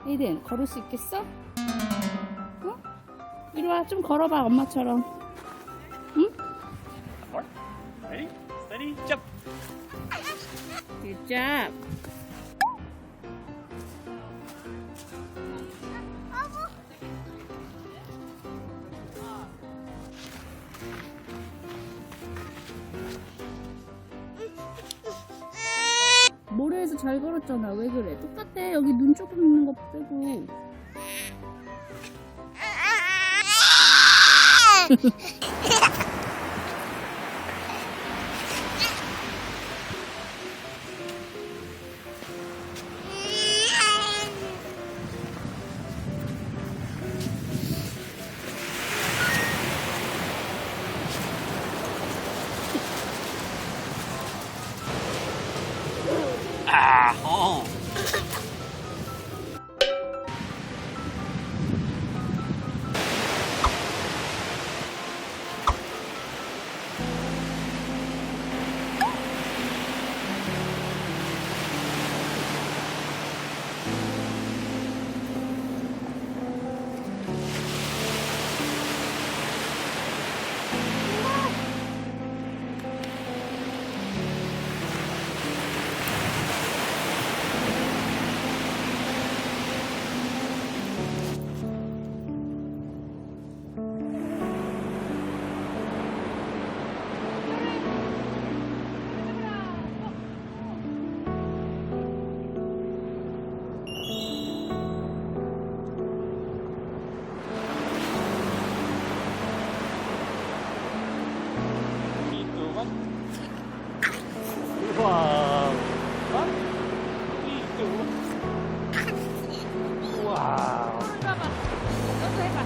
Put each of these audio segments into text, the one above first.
에이든, 걸을 수 있겠어? 어? 이리 와, 좀 걸어봐, 엄마처럼. 응? Ready? Steady, jump. Good job. 모래에서 잘 걸었잖아. 왜 그래? 똑같아. 여기 눈 조금 있는 거 빼고. Ah, oh. Wow. Huh? Itu. Wow. 너도 해봐.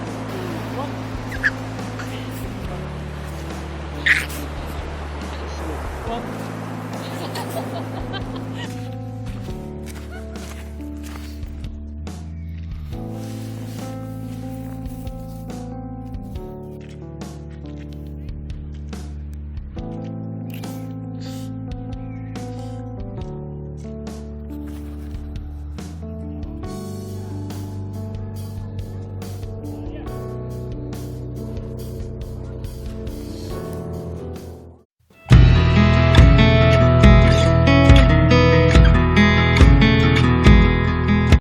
What?